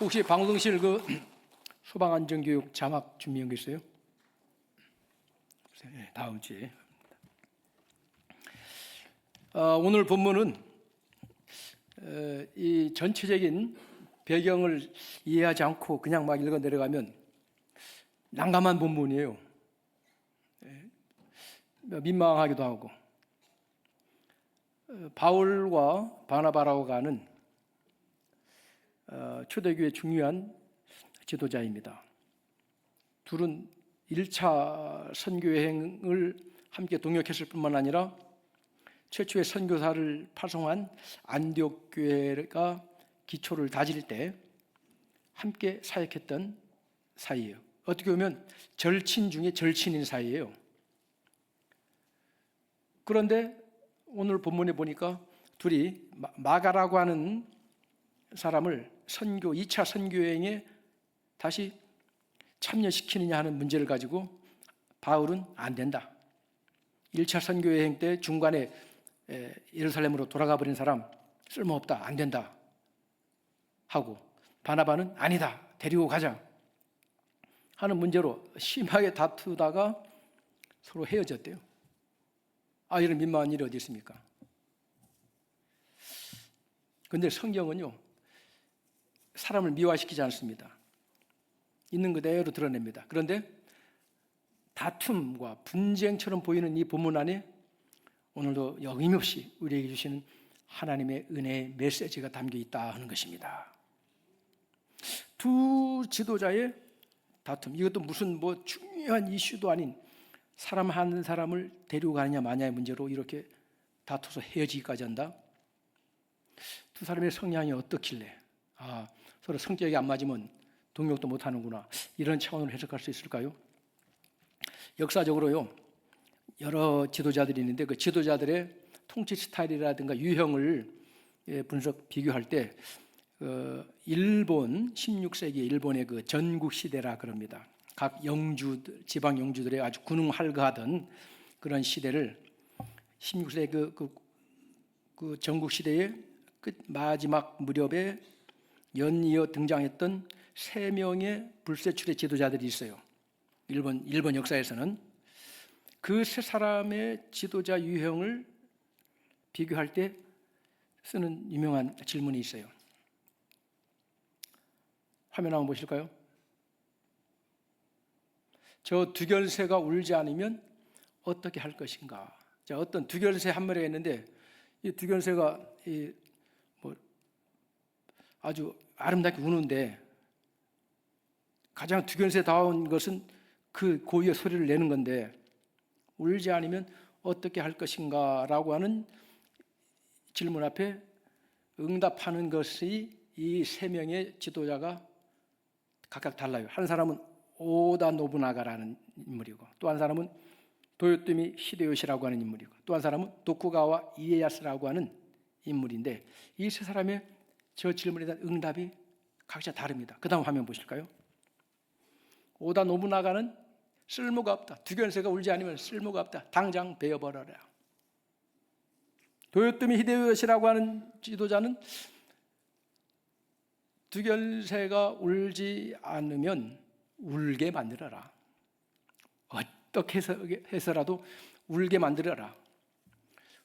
혹시 방송실 소방안전교육 자막 준비한 거 있어요? 네, 다음 주에. 오늘 본문은 이 전체적인 배경을 이해하지 않고 그냥 막 읽어 내려가면 난감한 본문이에요. 민망하기도 하고. 바울과 바나바라고 하는 초대교회 중요한 지도자입니다. 둘은 1차 선교여행을 함께 동역했을 뿐만 아니라 최초의 선교사를 파송한 안디옥 교회가 기초를 다질 때 함께 사역했던 사이예요. 어떻게 보면 절친 중에 절친인 사이예요. 그런데 오늘 본문에 보니까 둘이 마가라고 하는 사람을 2차 선교여행에 다시 참여시키느냐 하는 문제를 가지고 바울은 안 된다. 1차 선교여행 때 중간에 예루살렘으로 돌아가 버린 사람 쓸모없다, 안 된다 하고, 바나바는 아니다, 데리고 가자 하는 문제로 심하게 다투다가 서로 헤어졌대요. 이런 민망한 일이 어디 있습니까? 그런데 성경은요, 사람을 미화시키지 않습니다. 있는 그대로 드러냅니다. 그런데 다툼과 분쟁처럼 보이는 이 본문 안에 오늘도 여김없이 우리에게 주시는 하나님의 은혜의 메시지가 담겨 있다 하는 것입니다. 두 지도자의 다툼, 이것도 무슨 중요한 이슈도 아닌 사람 한 사람을 데리고 가느냐 마냐의 문제로 이렇게 다투서 헤어지기까지 한다. 두 사람의 성향이 어떻길래 서로 성격이 안 맞으면 동역도 못하는구나, 이런 차원으로 해석할 수 있을까요? 역사적으로요, 여러 지도자들이 있는데 그 지도자들의 통치 스타일이라든가 유형을 비교할 때 일본 16세기 일본의 그 전국 시대라 그럽니다. 각 지방 영주들의 아주 군웅할거하던 그런 시대를 16세기 그 전국 시대의 끝 마지막 무렵에 연이어 등장했던 3명의 불세출의 지도자들이 있어요. 일본 역사에서는 그 3사람의 지도자 유형을 비교할 때 쓰는 유명한 질문이 있어요. 화면 한번 보실까요? 저 두견새가 울지 않으면 어떻게 할 것인가? 자, 어떤 두견새 한 마리가 있는데 이 두견새가 아주 아름답게 우는데 가장 두견새다운 것은 그 고유의 소리를 내는 건데 울지 않으면 어떻게 할 것인가 라고 하는 질문 앞에 응답하는 것이 이 3명의 지도자가 각각 달라요. 한 사람은 오다 노부나가라는 인물이고, 또 한 사람은 도요토미 히데요시라고 하는 인물이고, 또 한 사람은 도쿠가와 이에야스라고 하는 인물인데 이 3사람의 저 질문에 대한 응답이 각자 다릅니다. 그 다음 화면 보실까요? 오다 노부나가는 쓸모가 없다. 두견새가 울지 않으면 쓸모가 없다. 당장 베어버려라. 도요토미 히데요시라고 하는 지도자는 두견새가 울지 않으면 울게 만들어라. 어떻게 해서라도 울게 만들어라.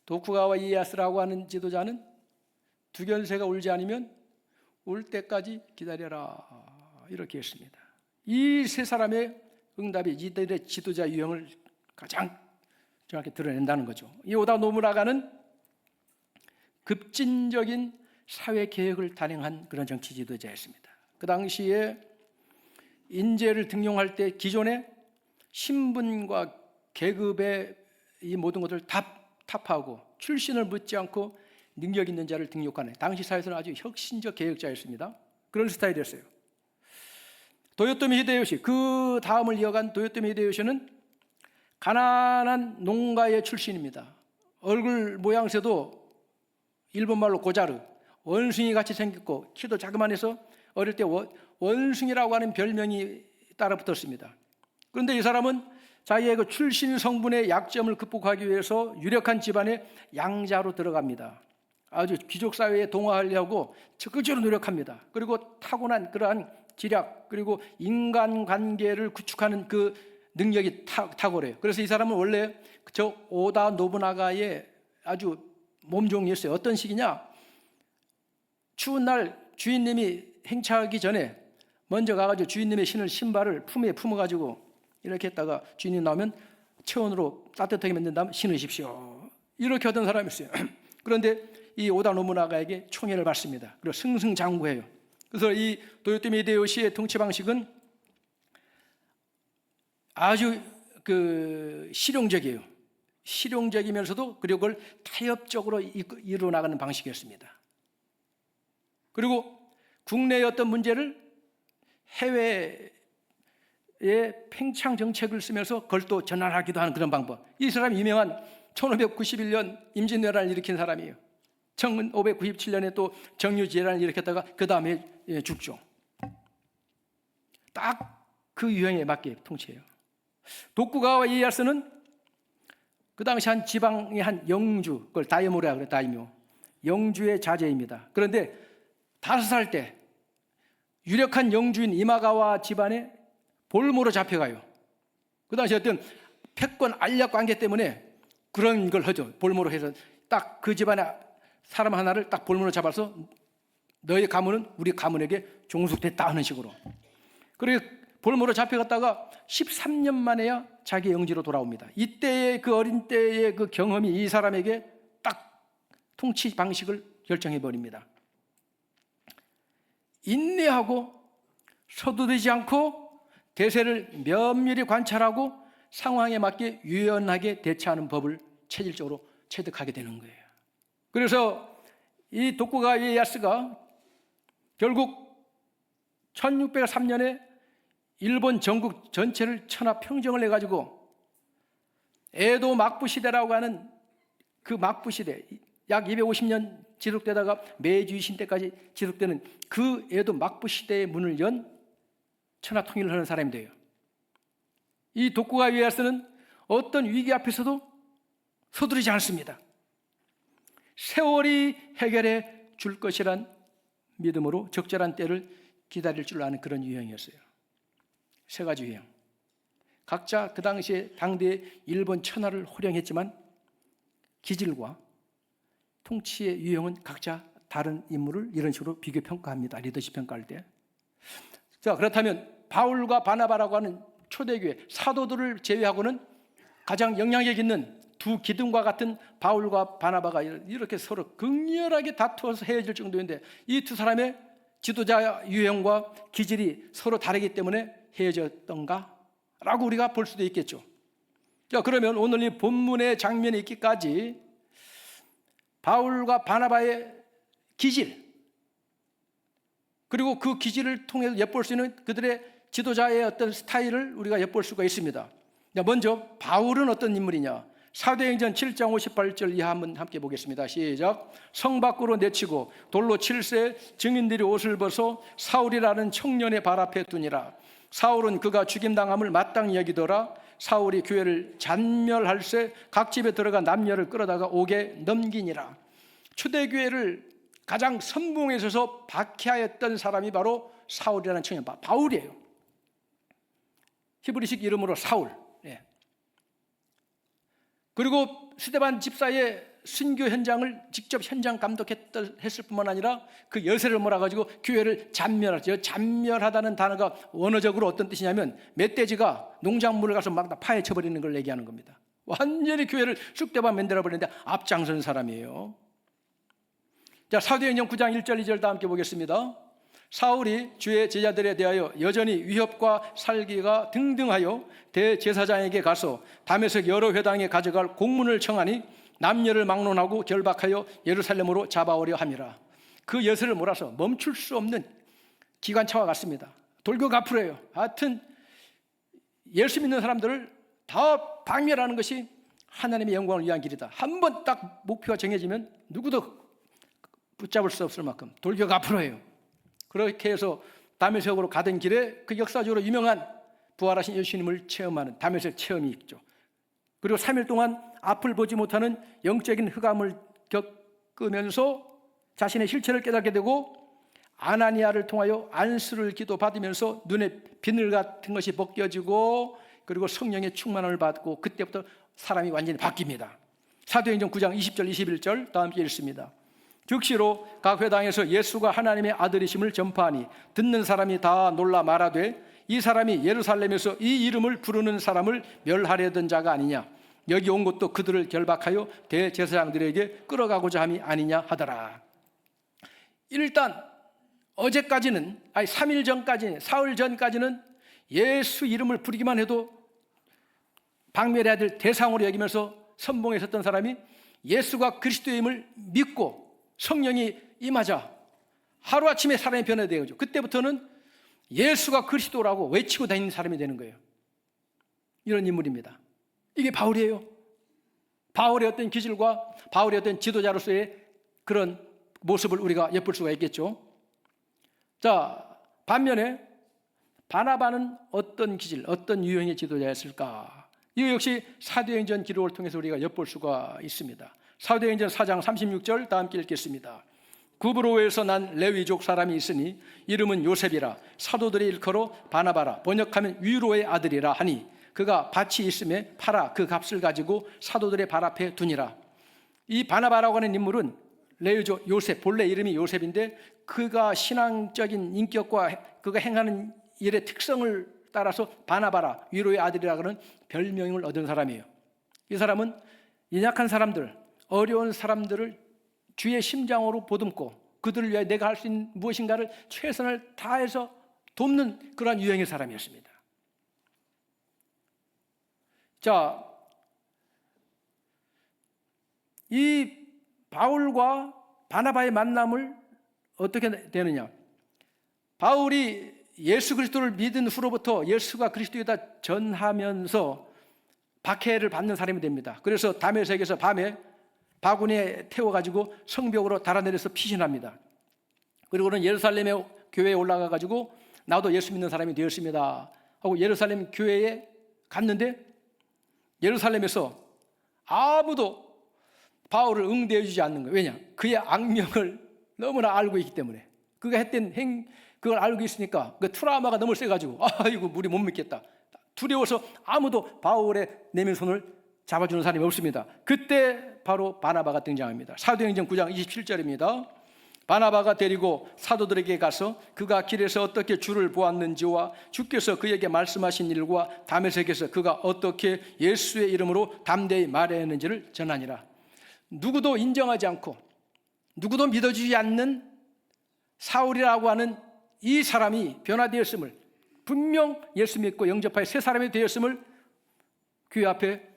도쿠가와 이에야스라고 하는 지도자는 두견새가 울지 않으면 울 때까지 기다려라, 이렇게 했습니다. 이 3사람의 응답이 이들의 지도자 유형을 가장 정확히 드러낸다는 거죠. 이 오다 노부나가는 급진적인 사회개혁을 단행한 그런 정치 지도자였습니다. 그 당시에 인재를 등용할 때 기존의 신분과 계급의 이 모든 것을 타파하고 출신을 묻지 않고 능력 있는 자를 등용하는, 당시 사회에서는 아주 혁신적 개혁자였습니다. 그런 스타일이었어요. 도요토미 히데요시, 그 다음을 이어간 도요토미 히데요시는 가난한 농가의 출신입니다. 얼굴 모양새도 일본말로 고자르, 원숭이 같이 생겼고 키도 자그만해서 어릴 때 원숭이라고 하는 별명이 따라붙었습니다. 그런데 이 사람은 자기의 그 출신 성분의 약점을 극복하기 위해서 유력한 집안의 양자로 들어갑니다. 아주 귀족 사회에 동화하려고 적극적으로 노력합니다. 그리고 타고난 그러한 지략, 그리고 인간관계를 구축하는 그 능력이 탁월해요. 그래서 이 사람은 원래 저 오다 노부나가의 아주 몸종이었어요. 어떤 식이냐? 추운 날 주인님이 행차하기 전에 먼저 가가지고 주인님의 신발을 품에 품어가지고 이렇게 했다가 주인님 나오면 체온으로 따뜻하게 만든 다음 신으십시오. 이렇게 하던 사람이었어요. 그런데 이 오다 노부나가에게 총애를 받습니다. 그리고 승승장구해요. 그래서 이 도요토미 히데요시의 통치 방식은 아주 실용적이에요. 실용적이면서도 그리고 그걸 타협적으로 이루어 나가는 방식이었습니다. 그리고 국내의 어떤 문제를 해외에 팽창 정책을 쓰면서 그걸 또 전환하기도 하는 그런 방법. 이 사람이 유명한 1591년 임진왜란을 일으킨 사람이에요. 1597년에 또 정유지혜란을 일으켰다가 그 다음에 죽죠. 딱 그 유형에 맞게 통치해요. 도쿠가와 이에야스는 그 당시 한 지방의 한 영주, 그걸 다이모라 그래, 다이묘. 영주의 자제입니다. 그런데 5살 때 유력한 영주인 이마가와 집안에 볼모로 잡혀가요. 그 당시 어떤 패권 알력 관계 때문에 그런 걸 하죠. 볼모로 해서 딱 그 집안에 사람 하나를 딱 볼모로 잡아서 너의 가문은 우리 가문에게 종속됐다 하는 식으로. 그리고 볼모로 잡혀갔다가 13년 만에야 자기 영지로 돌아옵니다. 이때의 그 어린 때의 그 경험이 이 사람에게 딱 통치 방식을 결정해 버립니다. 인내하고 서두르지 않고 대세를 면밀히 관찰하고 상황에 맞게 유연하게 대처하는 법을 체질적으로 체득하게 되는 거예요. 그래서 이 도쿠가와 이에야스가 결국 1603년에 일본 전국 전체를 천하평정을 해가지고 에도 막부 시대라고 하는 그 막부 시대, 약 250년 지속되다가 메이지 유신 때까지 지속되는 그 에도 막부 시대의 문을 연 천하 통일을 하는 사람이 돼요. 이 도쿠가와 이에야스는 어떤 위기 앞에서도 서두르지 않습니다. 세월이 해결해 줄 것이란 믿음으로 적절한 때를 기다릴 줄 아는 그런 유형이었어요. 3가지 유형. 각자 그 당시에 당대의 일본 천하를 호령했지만 기질과 통치의 유형은 각자 다른 인물을 이런 식으로 비교 평가합니다. 리더십 평가할 때. 자, 그렇다면 바울과 바나바라고 하는 초대교회 사도들을 제외하고는 가장 영향력 있는 두 기둥과 같은 바울과 바나바가 이렇게 서로 극렬하게 다투어서 헤어질 정도인데 이 두 사람의 지도자 유형과 기질이 서로 다르기 때문에 헤어졌던가? 라고 우리가 볼 수도 있겠죠. 자, 그러면 오늘 이 본문의 장면에 있기까지 바울과 바나바의 기질, 그리고 그 기질을 통해서 엿볼 수 있는 그들의 지도자의 어떤 스타일을 우리가 엿볼 수가 있습니다. 먼저 바울은 어떤 인물이냐? 사도행전 7장 58절 이하 한번 함께 보겠습니다. 시작. 성 밖으로 내치고 돌로 칠세 증인들이 옷을 벗어 사울이라는 청년의 발 앞에 두니라. 사울은 그가 죽임당함을 마땅히 여기더라. 사울이 교회를 잔멸할세 각 집에 들어가 남녀를 끌어다가 옥에 넘기니라. 초대교회를 가장 선봉에 서서 박해하였던 사람이 바로 사울이라는 청년, 바울이에요. 히브리식 이름으로 사울. 예. 그리고 스데반 집사의 순교 현장을 직접 현장 감독했을 뿐만 아니라 그 여세를 몰아가지고 교회를 잔멸하죠. 잔멸하다는 단어가 원어적으로 어떤 뜻이냐면 멧돼지가 농작물을 가서 막 다 파헤쳐버리는 걸 얘기하는 겁니다. 완전히 교회를 쑥대밭 만들어버리는데 앞장선 사람이에요. 자, 사도행전 9장 1절 2절 다 함께 보겠습니다. 사울이 주의 제자들에 대하여 여전히 위협과 살기가 등등하여 대제사장에게 가서 다메섹 여러 회당에 가져갈 공문을 청하니 남녀를 막론하고 결박하여 예루살렘으로 잡아오려 함이라. 그 여세를 몰아서 멈출 수 없는 기관차와 같습니다. 돌격앞으로요. 하여튼 예수 믿는 사람들을 다 박멸하는 것이 하나님의 영광을 위한 길이다. 한번 딱 목표가 정해지면 누구도 붙잡을 수 없을 만큼 돌격 앞으로 해요. 그렇게 해서 다메섹으로 가던 길에 그 역사적으로 유명한 부활하신 예수님을 체험하는 다메섹 체험이 있죠. 그리고 3일 동안 앞을 보지 못하는 영적인 흑암을 닦으면서 자신의 실체를 깨닫게 되고 아나니아를 통하여 안수를 기도받으면서 눈에 비늘 같은 것이 벗겨지고 그리고 성령의 충만을 받고 그때부터 사람이 완전히 바뀝니다. 사도행전 9장 20절 21절 다 함께 읽습니다. 즉시로 각 회당에서 예수가 하나님의 아들이심을 전파하니 듣는 사람이 다 놀라 말하되 이 사람이 예루살렘에서 이 이름을 부르는 사람을 멸하려던 자가 아니냐, 여기 온 것도 그들을 결박하여 대제사장들에게 끌어가고자 함이 아니냐 하더라. 일단 어제까지는 3일 전까지 사흘 전까지는 예수 이름을 부르기만 해도 박멸해야 될 대상으로 여기면서 선봉에 섰던 사람이 예수가 그리스도임을 믿고 성령이 임하자 하루아침에 사람이 변화되는 거죠. 그때부터는 예수가 그리스도라고 외치고 다니는 사람이 되는 거예요. 이런 인물입니다. 이게 바울이에요. 바울의 어떤 기질과 바울의 어떤 지도자로서의 그런 모습을 우리가 엿볼 수가 있겠죠. 자, 반면에 바나바는 어떤 기질, 어떤 유형의 지도자였을까? 이거 역시 사도행전 기록을 통해서 우리가 엿볼 수가 있습니다. 사도행전 4장 36절 다 함께 읽겠습니다. 구브로에서 난 레위족 사람이 있으니 이름은 요셉이라, 사도들의 일컬어 바나바라, 번역하면 위로의 아들이라 하니 그가 밭이 있음에 팔아 그 값을 가지고 사도들의 발 앞에 두니라. 이 바나바라고 하는 인물은 레위족 요셉, 본래 이름이 요셉인데 그가 신앙적인 인격과 그가 행하는 일의 특성을 따라서 바나바라, 위로의 아들이라고 하는 별명을 얻은 사람이에요. 이 사람은 연약한 사람들, 어려운 사람들을 주의 심장으로 보듬고 그들을 위해 내가 할 수 있는 무엇인가를 최선을 다해서 돕는 그러한 유형의 사람이었습니다. 자, 이 바울과 바나바의 만남을 어떻게 되느냐? 바울이 예수 그리스도를 믿은 후로부터 예수가 그리스도이다 전하면서 박해를 받는 사람이 됩니다. 그래서 다메섹에서 밤에 바구니에 태워가지고 성벽으로 달아내려서 피신합니다. 그리고는 예루살렘의 교회에 올라가가지고 나도 예수 믿는 사람이 되었습니다 하고 예루살렘 교회에 갔는데 예루살렘에서 아무도 바울을 응대해 주지 않는 거예요. 왜냐? 그의 악명을 너무나 알고 있기 때문에. 그가 했던 그걸 알고 있으니까 그 트라우마가 너무 세가지고 이거 우리 못 믿겠다. 두려워서 아무도 바울의 내민 손을 잡아주는 사람이 없습니다. 그때 바로 바나바가 등장합니다. 사도행전 9장 27절입니다. 바나바가 데리고 사도들에게 가서 그가 길에서 어떻게 주를 보았는지와 주께서 그에게 말씀하신 일과 다메섹에서 그가 어떻게 예수의 이름으로 담대히 말해야 했는지를 전하니라. 누구도 인정하지 않고 누구도 믿어주지 않는 사울이라고 하는 이 사람이 변화되었음을, 분명 예수 믿고 영접하여 새 사람이 되었음을 교회 앞에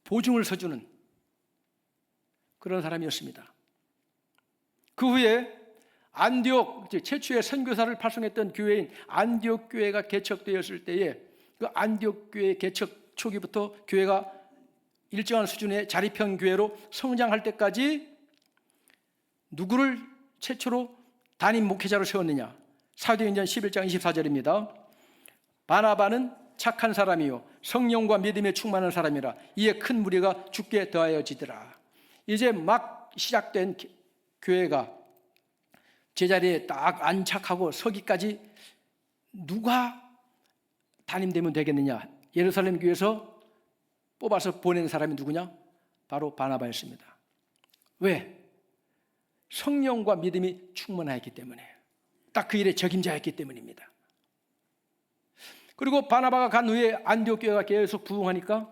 보증을 서주는 그런 사람이었습니다. 그 후에 안디옥, 최초의 선교사를 파송했던 교회인 안디옥 교회가 개척되었을 때에 그 안디옥 교회 개척 초기부터 교회가 일정한 수준의 자립형 교회로 성장할 때까지 누구를 최초로 담임 목회자로 세웠느냐? 사도행전 11장 24절입니다. 바나바는 착한 사람이요 성령과 믿음에 충만한 사람이라 이에 큰 무리가 죽게 더하여지더라. 이제 막 시작된 교회가 제자리에 딱 안착하고 서기까지 누가 담임되면 되겠느냐? 예루살렘 교회에서 뽑아서 보낸 사람이 누구냐? 바로 바나바였습니다. 왜? 성령과 믿음이 충만하였기 때문에, 딱 그 일에 적임자였기 때문입니다. 그리고 바나바가 간 후에 안디옥 교회가 계속 부흥하니까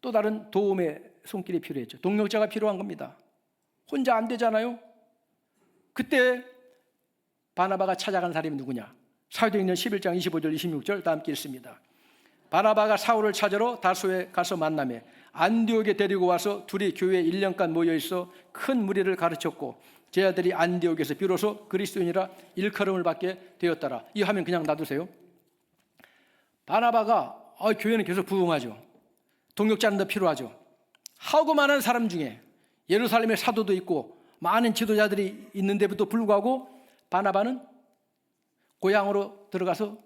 또 다른 도움의 손길이 필요했죠. 동력자가 필요한 겁니다. 혼자 안 되잖아요. 그때 바나바가 찾아간 사람이 누구냐? 사도행전 11장 25절 26절 다 함께 읽습니다. 바나바가 사울을 찾으러 다소에 가서 만나매 안디옥에 데리고 와서 둘이 교회에 1년간 모여있어 큰 무리를 가르쳤고 제자들이 안디옥에서 비로소 그리스도인이라 일컬음을 받게 되었더라. 이 화면 그냥 놔두세요. 바나바가 교회는 계속 부흥하죠. 동력자는 더 필요하죠. 하고 많은 사람 중에 예루살렘에 사도도 있고 많은 지도자들이 있는데도 불구하고 바나바는 고향으로 들어가서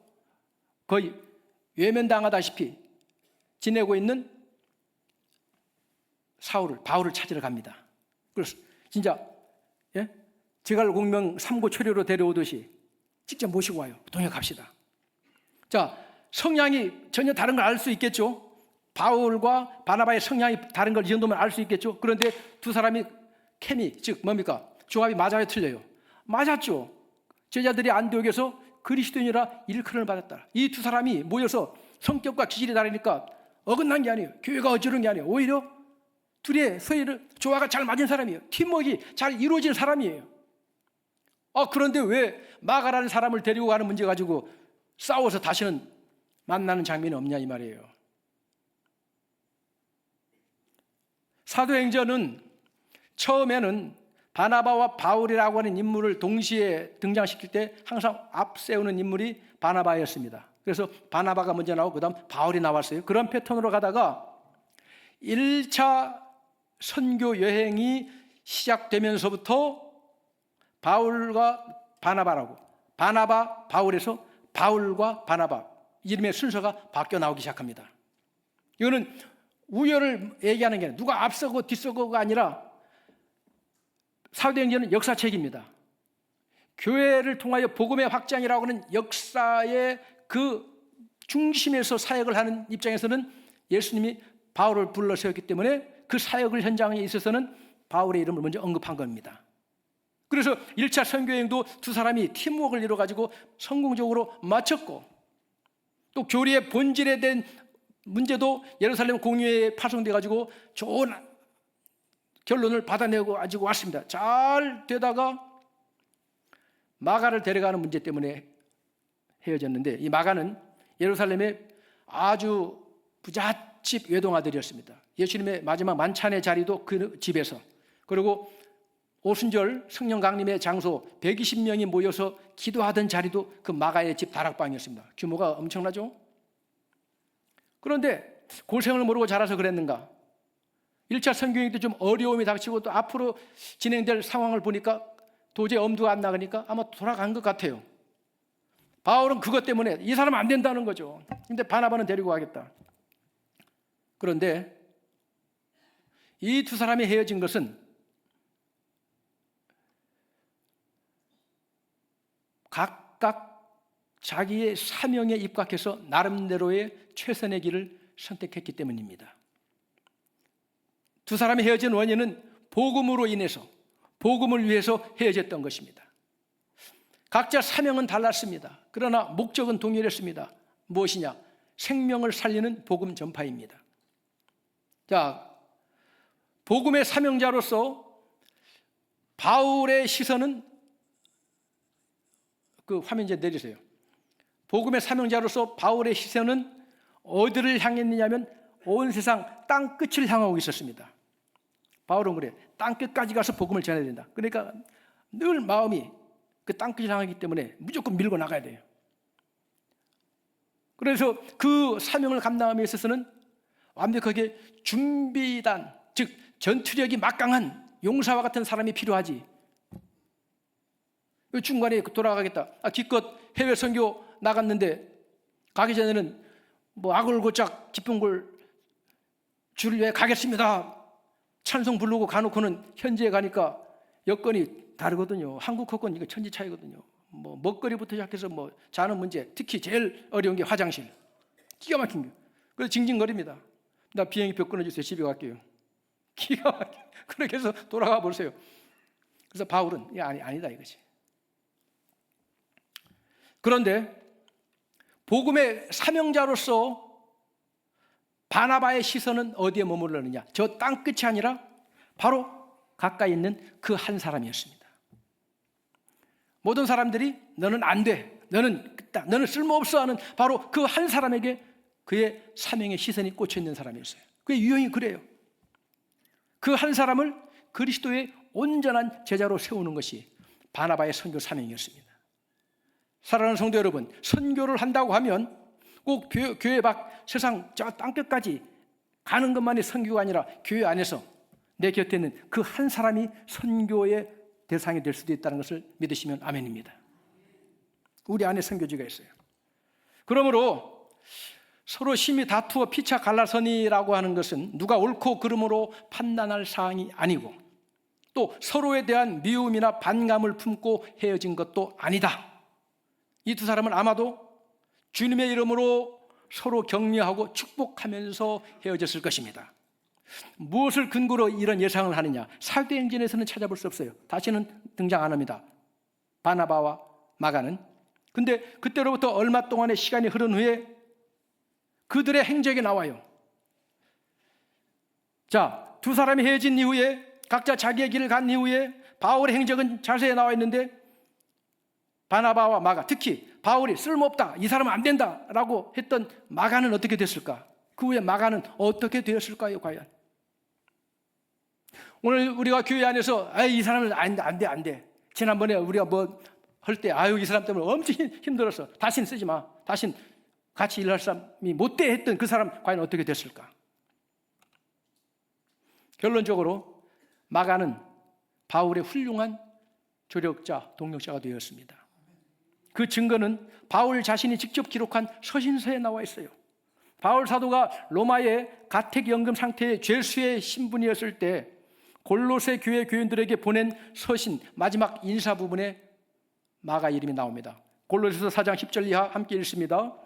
거의 외면당하다시피 지내고 있는 바울을 찾으러 갑니다. 그래서 진짜 제갈공명 삼고초려로 데려오듯이 직접 모시고 와요. 동역합시다. 자, 성향이 전혀 다른 걸 알 수 있겠죠. 바울과 바나바의 성향이 다른 걸 이 정도면 알 수 있겠죠. 그런데 두 사람이 케미, 즉 뭡니까? 조합이 맞아요, 틀려요? 맞았죠. 제자들이 안디옥에서 그리스도인이라 일컬음을 받았다. 이 두 사람이 모여서 성격과 기질이 다르니까 어긋난 게 아니에요. 교회가 어지러운 게 아니에요. 오히려 둘의 서로 조화가 잘 맞은 사람이에요. 팀워크가 잘 이루어진 사람이에요. 그런데 왜 마가라는 사람을 데리고 가는 문제 가지고 싸워서 다시는 만나는 장면이 없냐 이 말이에요. 사도행전은 처음에는 바나바와 바울이라고 하는 인물을 동시에 등장시킬 때 항상 앞세우는 인물이 바나바였습니다. 그래서 바나바가 먼저 나오고 그 다음 바울이 나왔어요. 그런 패턴으로 가다가 1차 선교 여행이 시작되면서부터 바울과 바나바라고, 바나바 바울에서 바울과 바나바 이름의 순서가 바뀌어 나오기 시작합니다. 이거는 우열을 얘기하는 게 아니라 누가 앞서고 뒤서고가 아니라 사도행전은 역사책입니다. 교회를 통하여 복음의 확장이라고 하는 역사의 그 중심에서 사역을 하는 입장에서는 예수님이 바울을 불러 세웠기 때문에 그 사역을 현장에 있어서는 바울의 이름을 먼저 언급한 겁니다. 그래서 1차 선교여행도 두 사람이 팀워크를 이뤄가지고 성공적으로 마쳤고, 또 교리의 본질에 대한 문제도 예루살렘 공회에 파송돼가지고 좋은 결론을 받아내고 가지고 왔습니다. 잘 되다가 마가를 데려가는 문제 때문에 헤어졌는데, 이 마가는 예루살렘의 아주 부잣집 외동아들이었습니다. 예수님의 마지막 만찬의 자리도 그 집에서, 그리고 오순절 성령 강림의 장소 120명이 모여서 기도하던 자리도 그 마가의 집 다락방이었습니다. 규모가 엄청나죠? 그런데 고생을 모르고 자라서 그랬는가? 1차 선교여행 때 좀 어려움이 닥치고 또 앞으로 진행될 상황을 보니까 도저히 엄두가 안 나가니까 아마 돌아간 것 같아요. 바울은 그것 때문에 이 사람 안 된다는 거죠. 근데 바나바는 데리고 가겠다. 그런데 이 두 사람이 헤어진 것은 각각 자기의 사명에 입각해서 나름대로의 최선의 길을 선택했기 때문입니다. 두 사람이 헤어진 원인은 복음으로 인해서, 복음을 위해서 헤어졌던 것입니다. 각자 사명은 달랐습니다. 그러나 목적은 동일했습니다. 무엇이냐? 생명을 살리는 복음 전파입니다. 자, 복음의 사명자로서 바울의 시선은, 그 화면 이제 내리세요. 복음의 사명자로서 바울의 시선은 어디를 향했느냐면 온 세상 땅 끝을 향하고 있었습니다. 바울은 그래, 땅 끝까지 가서 복음을 전해야 된다. 그러니까 늘 마음이 그 땅 끝을 향하기 때문에 무조건 밀고 나가야 돼요. 그래서 그 사명을 감당함에 있어서는 완벽하게 준비단, 즉 전투력이 막강한 용사와 같은 사람이 필요하지. 중간에 돌아가겠다. 기껏 해외 선교 나갔는데 가기 전에는 뭐 아골고짝 기쁜 걸 주를 위해 가겠습니다. 찬송 부르고 가놓고는 현지에 가니까 여건이 다르거든요. 한국 여건 이거 천지 차이거든요. 뭐 먹거리부터 시작해서 뭐 자는 문제, 특히 제일 어려운 게 화장실. 기가 막힌 게. 그래서 징징거립니다. 나 비행기표 끊어주세요. 집에 갈게요. 기가 막혀. 그렇게 해서 돌아가 보세요. 그래서 바울은 아니다 이거지. 그런데 복음의 사명자로서 바나바의 시선은 어디에 머무르느냐? 저 땅 끝이 아니라 바로 가까이 있는 그 한 사람이었습니다. 모든 사람들이 너는 안 돼, 너는 쓸모없어 하는 바로 그 한 사람에게 그의 사명의 시선이 꽂혀 있는 사람이었어요. 그의 유형이 그래요. 그 한 사람을 그리스도의 온전한 제자로 세우는 것이 바나바의 선교 사명이었습니다. 사랑하는 성도 여러분, 선교를 한다고 하면 꼭 교회 밖 세상 저 땅끝까지 가는 것만이 선교가 아니라 교회 안에서 내 곁에 있는 그 한 사람이 선교의 대상이 될 수도 있다는 것을 믿으시면 아멘입니다. 우리 안에 선교지가 있어요. 그러므로 서로 심히 다투어 피차 갈라서니라고 하는 것은 누가 옳고 그름으로 판단할 사항이 아니고, 또 서로에 대한 미움이나 반감을 품고 헤어진 것도 아니다. 이 두 사람은 아마도 주님의 이름으로 서로 격려하고 축복하면서 헤어졌을 것입니다. 무엇을 근거로 이런 예상을 하느냐? 사도행전에서는 찾아볼 수 없어요. 다시는 등장 안 합니다. 바나바와 마가는. 근데 그때로부터 얼마 동안의 시간이 흐른 후에 그들의 행적이 나와요. 자, 두 사람이 헤어진 이후에 각자 자기의 길을 간 이후에 바울의 행적은 자세히 나와 있는데 바나바와 마가, 특히 바울이 쓸모없다, 이 사람은 안 된다 라고 했던 마가는 어떻게 됐을까? 그 후에 마가는 어떻게 되었을까요? 과연 오늘 우리가 교회 안에서 이 사람은 안 돼. 지난번에 우리가 뭐 할 때 이 사람 때문에 엄청 힘들었어, 다시는 쓰지 마, 다시는 같이 일할 사람이 못돼 했던 그 사람 과연 어떻게 됐을까? 결론적으로 마가는 바울의 훌륭한 조력자, 동력자가 되었습니다. 그 증거는 바울 자신이 직접 기록한 서신서에 나와 있어요. 바울 사도가 로마의 가택연금 상태의 죄수의 신분이었을 때 골로새 교회 교인들에게 보낸 서신 마지막 인사 부분에 마가 이름이 나옵니다. 골로새서 4장 10절 이하 함께 읽습니다.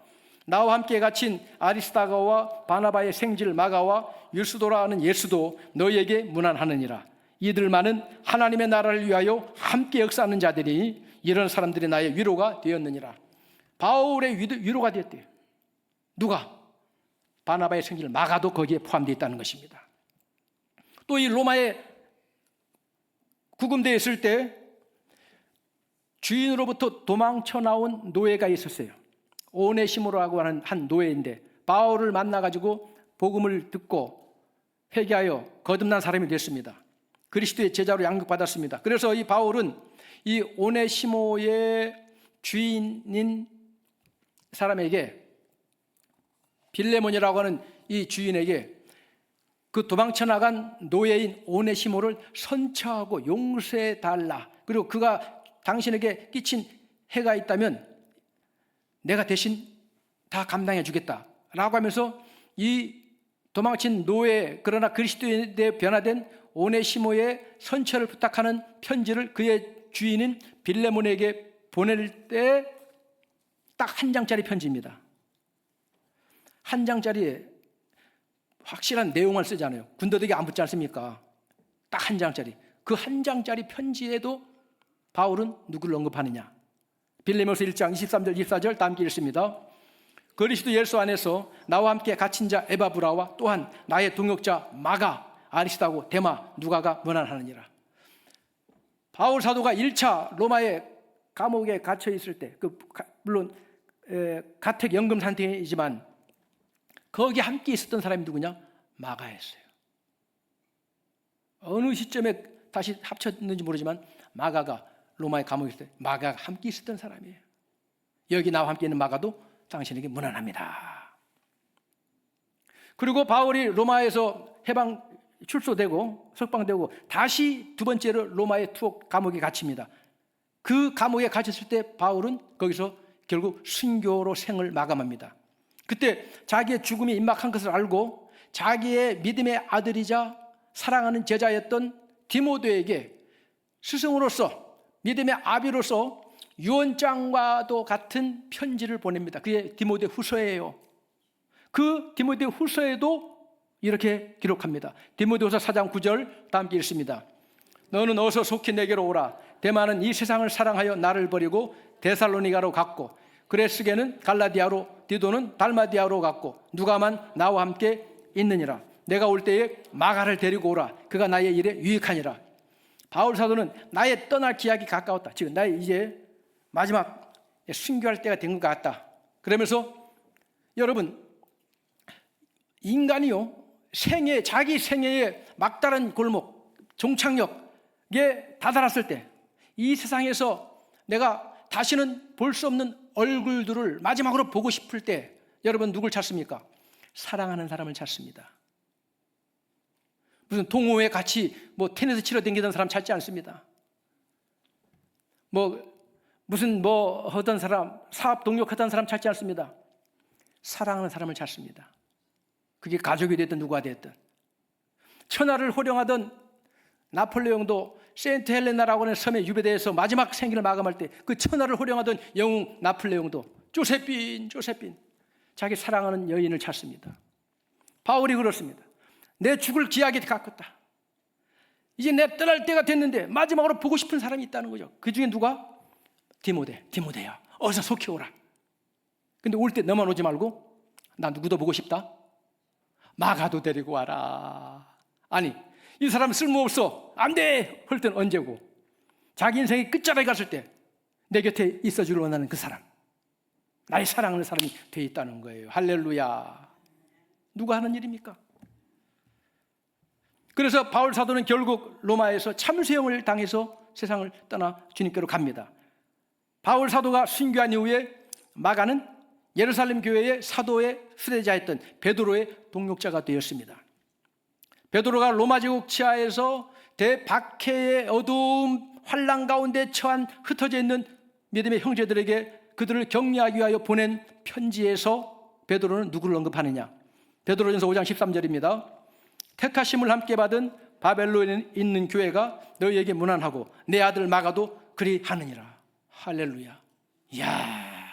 나와 함께 갇힌 아리스다가와 바나바의 생질 마가와 유스도라 하는 예수도 너희에게 문안하느니라. 이들만은 하나님의 나라를 위하여 함께 역사하는 자들이 이런 사람들이 나의 위로가 되었느니라. 바울의 위로가 되었대요. 누가? 바나바의 생질 마가도 거기에 포함되어 있다는 것입니다. 또 이 로마에 구금되어 있을 때 주인으로부터 도망쳐 나온 노예가 있었어요. 오네시모라고 하는 한 노예인데 바울을 만나가지고 복음을 듣고 회개하여 거듭난 사람이 됐습니다. 그리스도의 제자로 양육받았습니다. 그래서 이 바울은 이 오네시모의 주인인 사람에게, 빌레몬이라고 하는 이 주인에게 그 도망쳐 나간 노예인 오네시모를 선처하고 용서해달라, 그리고 그가 당신에게 끼친 해가 있다면 내가 대신 다 감당해 주겠다 라고 하면서 이 도망친 노예, 그러나 그리스도에 대해 변화된 오네시모의 선처를 부탁하는 편지를 그의 주인인 빌레몬에게 보낼 때 딱 한 장짜리 편지입니다. 한 장짜리에 확실한 내용을 쓰잖아요. 군더더기 안 붙지 않습니까? 딱 한 장짜리. 그 한 장짜리 편지에도 바울은 누구를 언급하느냐? 빌레몬서 1장 23절 24절 다 함께 읽습니다. 그리스도 예수 안에서 나와 함께 갇힌 자 에바브라와 또한 나의 동역자 마가, 아리스다고, 데마, 누가가 문안하느니라. 바울 사도가 1차 로마의 감옥에 갇혀 있을 때, 물론 가택 연금 상태이지만 거기 함께 있었던 사람이 누구냐? 마가였어요. 어느 시점에 다시 합쳤는지 모르지만 마가가 로마의 감옥에 있을 때 마가가 함께 있었던 사람이에요. 여기 나와 함께 있는 마가도 당신에게 문안합니다. 그리고 바울이 로마에서 출소되고 석방되고 다시 두 번째로 로마의 투옥 감옥에 갇힙니다. 그 감옥에 갇혔을 때 바울은 거기서 결국 순교로 생을 마감합니다. 그때 자기의 죽음이 임박한 것을 알고 자기의 믿음의 아들이자 사랑하는 제자였던 디모데에게 스승으로서, 믿음의 아비로서 유언장과도 같은 편지를 보냅니다. 그게 디모데 후서예요. 그 디모데 후서에도 이렇게 기록합니다. 디모데후서 4장 9절 다 함께 읽습니다. 너는 어서 속히 내게로 오라. 데마는 이 세상을 사랑하여 나를 버리고 데살로니가로 갔고, 그레스게는 갈라디아로, 디도는 달마디아로 갔고, 누가만 나와 함께 있느니라. 내가 올 때에 마가를 데리고 오라. 그가 나의 일에 유익하니라. 바울 사도는 나의 떠날 기약이 가까웠다. 지금 나의 이제 마지막 순교할 때가 된 것 같다. 그러면서 여러분, 인간이요, 자기 생애의 막다른 골목, 종착역에 다다랐을 때, 이 세상에서 내가 다시는 볼 수 없는 얼굴들을 마지막으로 보고 싶을 때 여러분 누굴 찾습니까? 사랑하는 사람을 찾습니다. 무슨 동호회 같이 테니스 치러 다니던 사람 찾지 않습니다. 무슨 하던 사람, 사업 동력하던 사람 찾지 않습니다. 사랑하는 사람을 찾습니다. 그게 가족이 됐든 누가 됐든. 천하를 호령하던 나폴레옹도 세인트 헬레나라고 하는 섬의 유배대에서 마지막 생기를 마감할 때 그 천하를 호령하던 영웅 나폴레옹도 조세핀 자기 사랑하는 여인을 찾습니다. 바울이 그렇습니다. 내 죽을 기약이 가깝다. 이제 내 떠날 때가 됐는데 마지막으로 보고 싶은 사람이 있다는 거죠. 그 중에 누가? 디모데야. 어서 속히 오라. 근데 올 때 너만 오지 말고 나 누구도 보고 싶다. 마가도 데리고 와라. 아니, 이 사람 쓸모없어. 안 돼. 할 땐 언제고? 자기 인생의 끝자락에 갔을 때 내 곁에 있어주길 원하는 그 사람, 나의 사랑하는 사람이 돼 있다는 거예요. 할렐루야. 누가 하는 일입니까? 그래서 바울 사도는 결국 로마에서 참수형을 당해서 세상을 떠나 주님께로 갑니다. 바울 사도가 순교한 이후에 마가는 예루살렘 교회의 사도의 수레자였던 베드로의 동역자가 되었습니다. 베드로가 로마 제국 치하에서 대박해의 어두운 환란 가운데 처한 흩어져 있는 믿음의 형제들에게 그들을 격려하기 위하여 보낸 편지에서 베드로는 누구를 언급하느냐? 베드로전서 5장 13절입니다. 택하심을 함께 받은 바벨론에 있는 교회가 너희에게 문안하고 내 아들 마가도 그리하느니라. 할렐루야. 이야,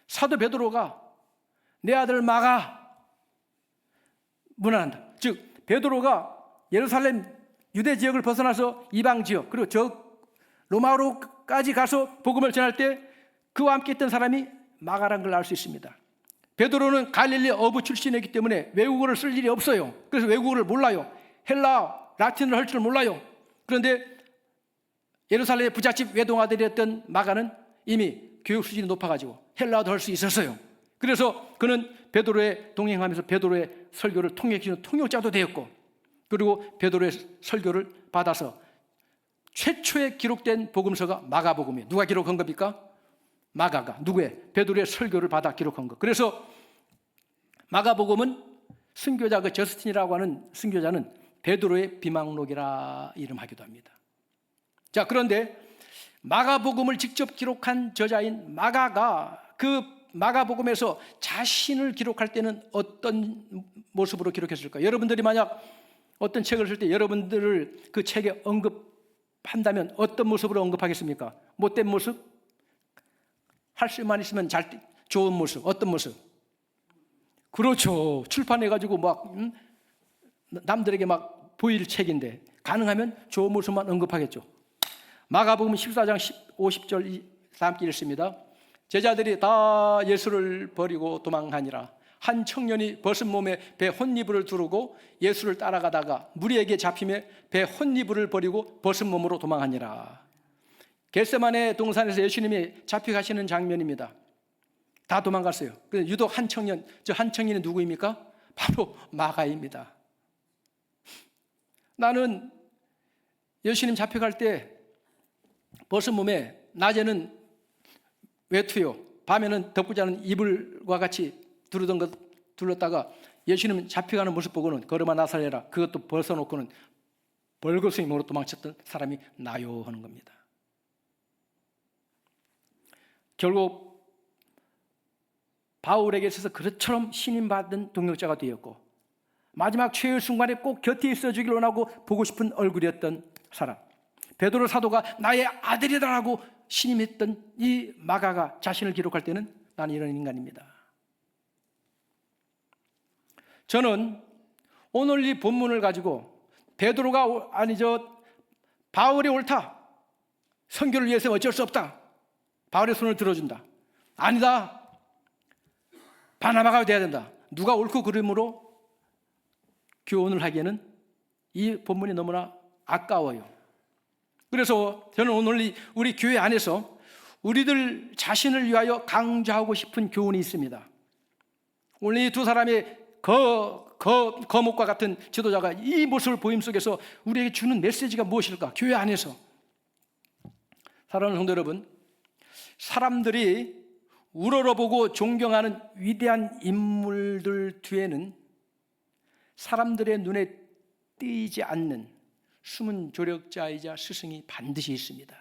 사도 베드로가 내 아들 마가 문안한다. 즉 베드로가 예루살렘 유대 지역을 벗어나서 이방 지역 그리고 저 로마로까지 가서 복음을 전할 때 그와 함께 있던 사람이 마가라는 걸 알 수 있습니다. 베드로는 갈릴리 어부 출신이기 때문에 외국어를 쓸 일이 없어요. 그래서 외국어를 몰라요. 헬라, 라틴어를 할 줄 몰라요. 그런데 예루살렘의 부잣집 외동아들이었던 마가는 이미 교육 수준이 높아가지고 헬라어도 할 수 있었어요. 그래서 그는 베드로에 동행하면서 베드로의 설교를 통역해주는 통역자도 되었고, 그리고 베드로의 설교를 받아서 최초에 기록된 복음서가 마가복음이에요. 누가 기록한 겁니까? 마가가. 누구의? 베드로의 설교를 받아 기록한 것. 그래서 마가복음은 순교자 그 저스틴이라고 하는 순교자는 베드로의 비망록이라 이름하기도 합니다. 자, 그런데 마가복음을 직접 기록한 저자인 마가가 그 마가복음에서 자신을 기록할 때는 어떤 모습으로 기록했을까? 여러분들이 만약 어떤 책을 쓸 때 여러분들을 그 책에 언급한다면 어떤 모습으로 언급하겠습니까? 못된 모습? 할 수만 있으면 좋은 모습. 어떤 모습? 그렇죠. 출판해가지고 막 남들에게 막 보일 책인데 가능하면 좋은 모습만 언급하겠죠. 마가복음 14장 50절 다 함께 읽습니다. 제자들이 다 예수를 버리고 도망하니라. 한 청년이 벗은 몸에 배 혼니부를 두르고 예수를 따라가다가 무리에게 잡히며 배 혼니부를 버리고 벗은 몸으로 도망하니라. 겟세마네 동산에서 예수님이 잡혀가시는 장면입니다. 다 도망갔어요. 그런데 유독 한 청년, 저 한 청년이 누구입니까? 바로 마가입니다. 나는 예수님 잡혀갈 때 벗은 몸에 낮에는 외투요, 밤에는 덮고 자는 이불과 같이 둘렀다가 예수님 잡혀가는 모습 보고는 걸음아 나사렛라, 그것도 벗어놓고는 벌거숭이 몸으로 도망쳤던 사람이 나요 하는 겁니다. 결국 바울에게 있어서 그릇처럼 신임받은 동역자가 되었고 마지막 최후의 순간에 꼭 곁에 있어주길 원하고 보고 싶은 얼굴이었던 사람, 베드로 사도가 나의 아들이다라고 신임했던 이 마가가 자신을 기록할 때는 나는 이런 인간입니다. 저는 오늘 이 본문을 가지고 베드로가 바울이 옳다, 선교를 위해서는 어쩔 수 없다, 바울의 손을 들어준다, 아니다, 바나바가 돼야 된다, 누가 옳고 그름으로 교훈을 하기에는 이 본문이 너무나 아까워요. 그래서 저는 오늘 우리 교회 안에서 우리들 자신을 위하여 강조하고 싶은 교훈이 있습니다. 오늘 이 두 사람의 거목과 같은 지도자가 이 모습을 보임 속에서 우리에게 주는 메시지가 무엇일까? 교회 안에서. 사랑하는 성도 여러분, 사람들이 우러러보고 존경하는 위대한 인물들 뒤에는 사람들의 눈에 띄지 않는 숨은 조력자이자 스승이 반드시 있습니다.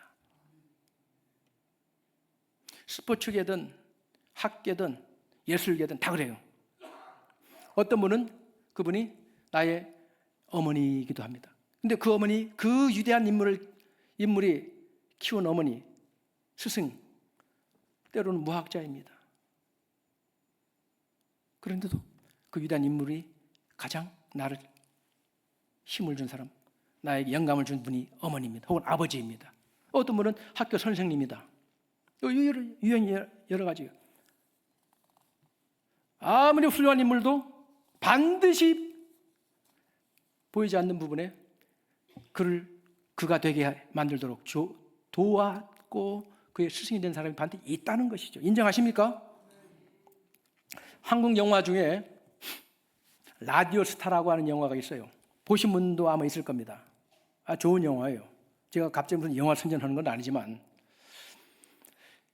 스포츠계든 학계든 예술계든 다 그래요. 어떤 분은 그분이 나의 어머니이기도 합니다. 근데 그 어머니, 그 위대한 인물이 키운 어머니, 스승, 때로는 무학자입니다. 그런데도 그 위대한 인물이 가장 나를 힘을 준 사람, 나에게 영감을 준 분이 어머니입니다. 혹은 아버지입니다. 어떤 분은 학교 선생님입니다. 유형이 여러 가지예요. 아무리 훌륭한 인물도 반드시 보이지 않는 부분에 그가 되게 만들도록 도왔고 그의 스승이 된 사람이 반드시 있다는 것이죠. 인정하십니까? 한국 영화 중에 라디오 스타라고 하는 영화가 있어요. 보신 분도 아마 있을 겁니다. 좋은 영화예요. 제가 갑자기 무슨 영화 선전하는 건 아니지만,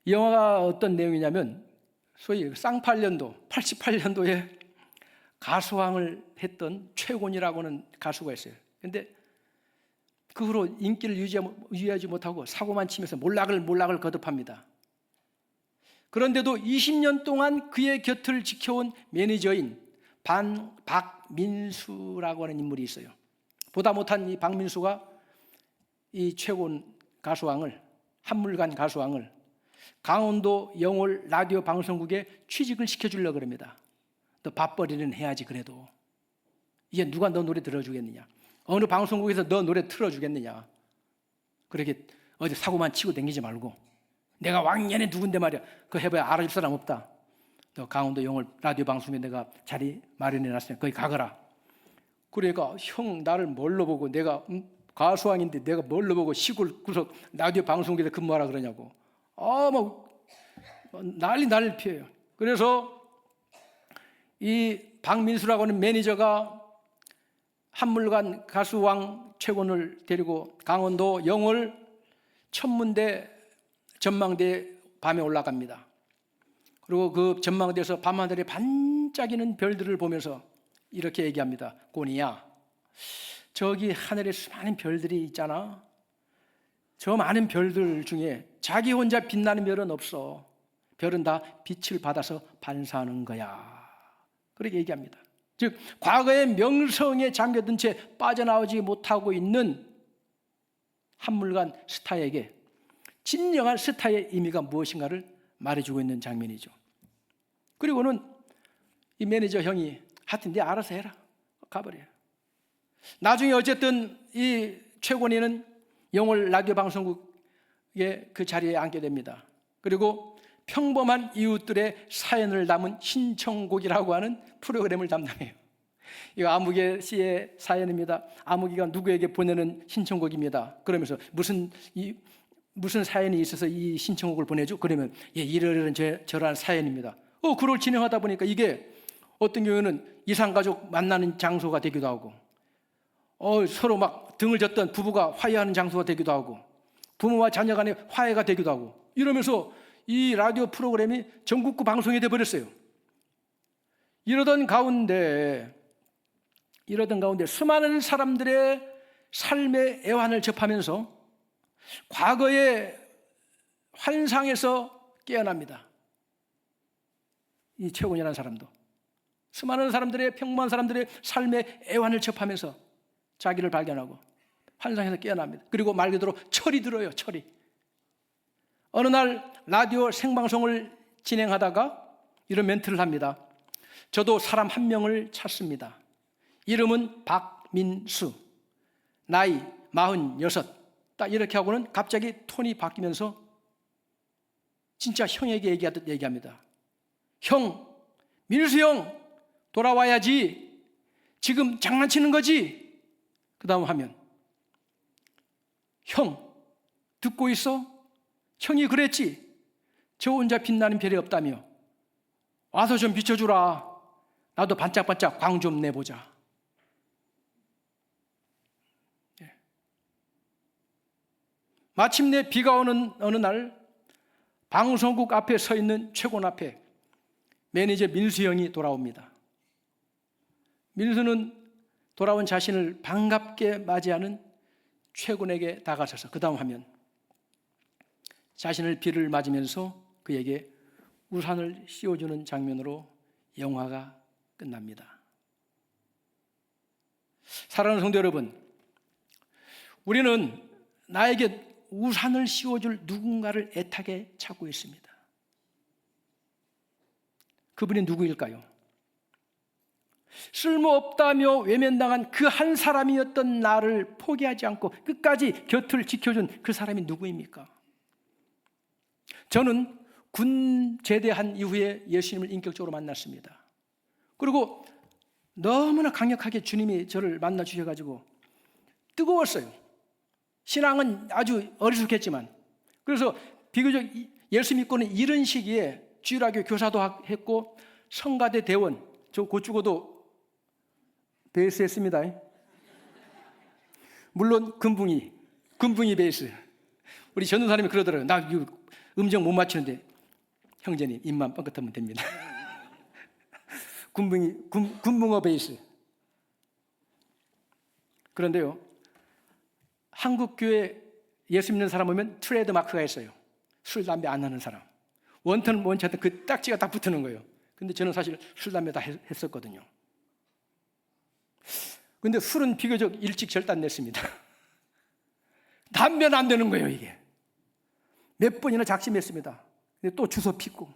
이 영화가 어떤 내용이냐면 소위 쌍팔년도 88년도에 가수왕을 했던 최곤이라고 하는 가수가 있어요. 그런데 그 후로 인기를 유지하지 못하고 사고만 치면서 몰락을 거듭합니다. 그런데도 20년 동안 그의 곁을 지켜온 매니저인 박민수라고 하는 인물이 있어요. 보다 못한 이 박민수가 이 최곤 가수왕을, 한물간 가수왕을 강원도 영월 라디오 방송국에 취직을 시켜주려고 그럽니다. 너 밥벌이는 해야지. 그래도 이제 누가 너 노래 들어주겠느냐, 어느 방송국에서 너 노래 틀어주겠느냐, 그렇게 어디 사고만 치고 다니지 말고 내가 왕년에 누군데 말이야, 그거 해봐야 알아줄 사람 없다. 너 강원도 영월 라디오 방송에 내가 자리 마련해놨으니까 거기 가거라. 그러니까 형 나를 뭘로 보고, 내가 가수왕인데 내가 뭘로 보고 시골 구석 라디오 방송국에서 근무하라 그러냐고. 난리 피해요. 그래서 이 박민수라고 하는 매니저가 한물간 가수왕 최곤을 데리고 강원도 영월 천문대 전망대에 밤에 올라갑니다. 그리고 그 전망대에서 밤하늘에 반짝이는 별들을 보면서 이렇게 얘기합니다. 곤이야, 저기 하늘에 수많은 별들이 있잖아. 저 많은 별들 중에 자기 혼자 빛나는 별은 없어. 별은 다 빛을 받아서 반사하는 거야. 그렇게 얘기합니다. 즉 과거의 명성에 잠겨든 채 빠져나오지 못하고 있는 한물간 스타에게 진정한 스타의 의미가 무엇인가를 말해주고 있는 장면이죠. 그리고는 이 매니저 형이 하여튼 네 알아서 해라, 가버려요. 나중에 어쨌든 이 최곤이는 영월 라디오 방송국의 그 자리에 앉게 됩니다. 그리고 평범한 이웃들의 사연을 담은 신청곡이라고 하는 프로그램을 담당해요. 이거 아무개 씨의 사연입니다. 아무개가 누구에게 보내는 신청곡입니다. 그러면서 무슨 사연이 있어서 이 신청곡을 보내죠? 그러면 이러이러한 저러한 사연입니다. 그걸 진행하다 보니까 이게 어떤 경우에는 이산가족 만나는 장소가 되기도 하고, 서로 막 등을 졌던 부부가 화해하는 장소가 되기도 하고, 부모와 자녀 간의 화해가 되기도 하고, 이러면서 이 라디오 프로그램이 전국구 방송이 돼버렸어요. 이러던 가운데 수많은 사람들의 삶의 애환을 접하면서 과거의 환상에서 깨어납니다. 이 최곤이라는 사람도 수많은 사람들의, 평범한 사람들의 삶의 애환을 접하면서 자기를 발견하고 환상에서 깨어납니다. 그리고 말 그대로 철이 들어요. 철이. 어느 날 라디오 생방송을 진행하다가 이런 멘트를 합니다. 저도 사람 한 명을 찾습니다. 이름은 박민수, 나이 46. 딱 이렇게 하고는 갑자기 톤이 바뀌면서 진짜 형에게 얘기하듯 얘기합니다. 형, 민수 형 돌아와야지. 지금 장난치는 거지? 그 다음 하면, 형 듣고 있어? 형이 그랬지? 저 혼자 빛나는 별이 없다며. 와서 좀 비춰주라. 나도 반짝반짝 광 좀 내보자. 마침내 비가 오는 어느 날 방송국 앞에 서 있는 최곤 앞에 매니저 민수 형이 돌아옵니다. 민수는 돌아온 자신을 반갑게 맞이하는 최곤에게 다가서서 그 다음 화면, 자신을 비를 맞으면서 그에게 우산을 씌워주는 장면으로 영화가 끝납니다. 사랑하는 성도 여러분, 우리는 나에게 우산을 씌워줄 누군가를 애타게 찾고 있습니다. 그분이 누구일까요? 쓸모없다며 외면당한 그 한 사람이었던 나를 포기하지 않고 끝까지 곁을 지켜준 그 사람이 누구입니까? 저는 군 제대한 이후에 예수님을 인격적으로 만났습니다. 그리고 너무나 강력하게 주님이 저를 만나 주셔가지고 뜨거웠어요. 신앙은 아주 어리숙했지만, 그래서 비교적 예수 믿고는 이런 시기에 주일학교 교사도 했고 성가대 대원, 저 곧 죽어도 베이스 했습니다. 물론 금붕이 베이스. 우리 전도사님이 그러더라고요. 나 음정 못 맞추는데 형제님 입만 뻥끗하면 됩니다. 군붕어 베이스. 그런데요, 한국교회 예수 믿는 사람 보면 트레이드 마크가 있어요. 술, 담배 안 하는 사람. 원턴 원차든 그 딱지가 딱 붙는 거예요. 근데 저는 사실 술, 담배 다 했었거든요. 근데 술은 비교적 일찍 절단냈습니다. 담배는 안 되는 거예요, 이게. 몇 번이나 작심했습니다. 근데 또 주워 피고.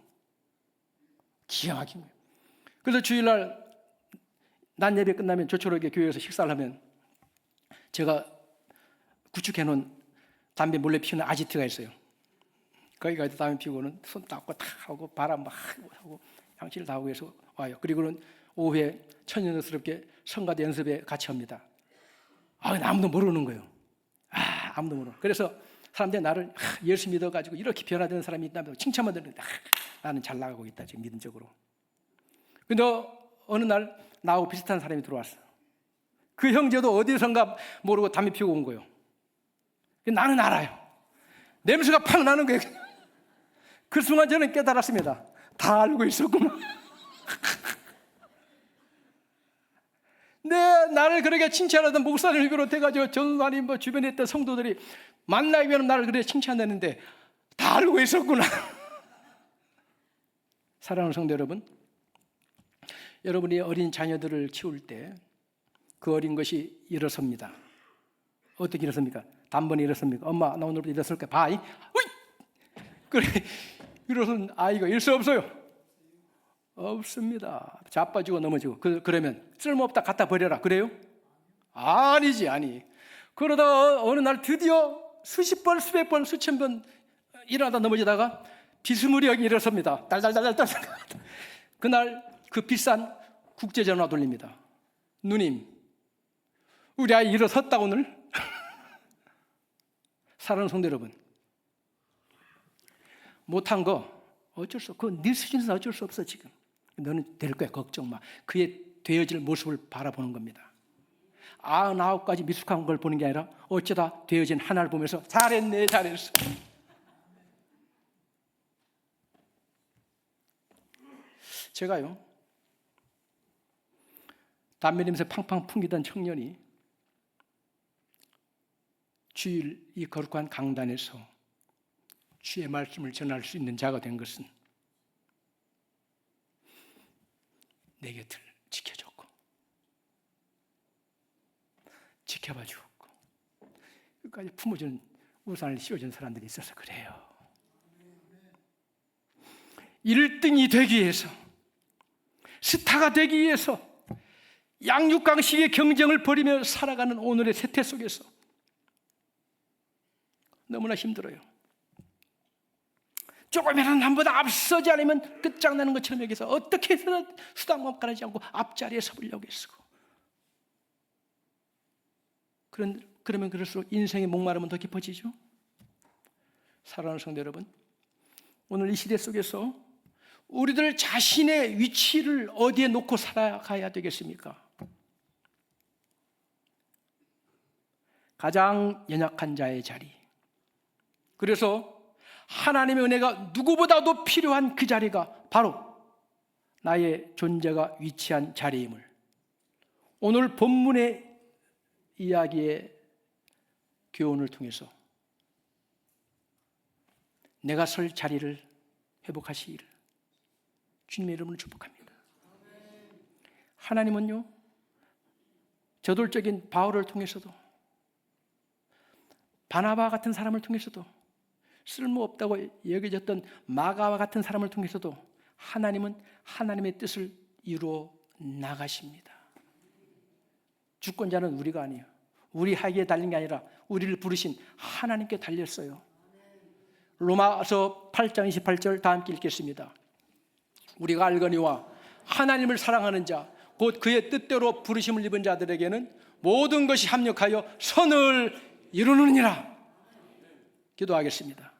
기가 막힌 거예요. 그래서 주일날 낮 예배 끝나면 조촐하게 교회에서 식사를 하면 제가 구축해놓은 담배 몰래 피우는 아지트가 있어요. 거기 가서 담배 피우고는 손 닦고 탁 하고 바람 막 하고 향취를 다 하고 해서 와요. 그리고는 오후에 천연스럽게 성가대 연습에 같이 합니다. 아무도 모르는 거예요. 아무도 모르는. 그래서 사람들이 나를 예수 믿어가지고 이렇게 변화되는 사람이 있다면 칭찬만 듣는데 나는 잘 나가고 있다 지금 믿음적으로. 근데 어느 날 나하고 비슷한 사람이 들어왔어. 그 형제도 어디선가 모르고 담배 피우고 온 거예요. 나는 알아요. 냄새가 팍 나는 거예요. 그 순간 저는 깨달았습니다. 다 알고 있었구나. 나를 그렇게 칭찬하던 목사님을 비롯해가지고 전도사님 주변에 있던 성도들이 만나기 위해 나를 그렇게 칭찬했는데 다 알고 있었구나. 사랑하는 성도 여러분, 여러분이 어린 자녀들을 키울 때 그 어린 것이 일어섭니다. 어떻게 일어섭니까? 단번에 일어섭니까? 엄마 나 오늘부터 일어설 거야. 바이. 그래 일어선 아이가 일 수 없어요. 없습니다. 자빠지고 넘어지고. 그러면 쓸모없다 갖다 버려라. 그래요? 아니지. 그러다가 어느 날 드디어 수십 번, 수백 번, 수천 번 일어나다 넘어지다가 비스무리하게 일어섭니다. 달달달달. 그날 그 비싼 국제전화 돌립니다. 누님, 우리 아이 일어섰다 오늘. 사랑하는 성도 여러분, 못한 거 어쩔 수 없고 네 수준에서 어쩔 수 없어. 지금 너는 될 거야. 걱정 마. 그의 되어질 모습을 바라보는 겁니다. 99가지 미숙한 걸 보는 게 아니라 어쩌다 되어진 하나를 보면서 잘했네, 잘했어. 제가요, 담배 냄새 팡팡 풍기던 청년이 주일 이 거룩한 강단에서 주의 말씀을 전할 수 있는 자가 된 것은 내 곁을 지켜줬고 지켜봐 주었고 끝까지 품어준 우산을 씌워준 사람들이 있어서 그래요. 1등이 되기 위해서, 스타가 되기 위해서 양육강식의 경쟁을 벌이며 살아가는 오늘의 세태 속에서 너무나 힘들어요. 조금이라도 남보다 앞서지 않으면 끝장나는 것처럼 여기서 어떻게 해서 수당만 가르지 않고 앞자리에 서보려고 했어. 그러면 그럴수록 인생의 목마름은 더 깊어지죠. 사랑하는 성도 여러분, 오늘 이 시대 속에서 우리들 자신의 위치를 어디에 놓고 살아가야 되겠습니까? 가장 연약한 자의 자리. 그래서 하나님의 은혜가 누구보다도 필요한 그 자리가 바로 나의 존재가 위치한 자리임을 오늘 본문의 이야기의 교훈을 통해서 내가 설 자리를 회복하시기를 주님의 이름으로 축복합니다. 하나님은요, 저돌적인 바울을 통해서도 바나바 같은 사람을 통해서도, 쓸모없다고 여겨졌던 마가와 같은 사람을 통해서도 하나님은 하나님의 뜻을 이루어 나가십니다. 주권자는 우리가 아니에요. 우리 하기에 달린 게 아니라 우리를 부르신 하나님께 달렸어요. 로마서 8장 28절 다 함께 읽겠습니다. 우리가 알거니와 하나님을 사랑하는 자 곧 그의 뜻대로 부르심을 입은 자들에게는 모든 것이 합력하여 선을 이루느니라. 기도하겠습니다.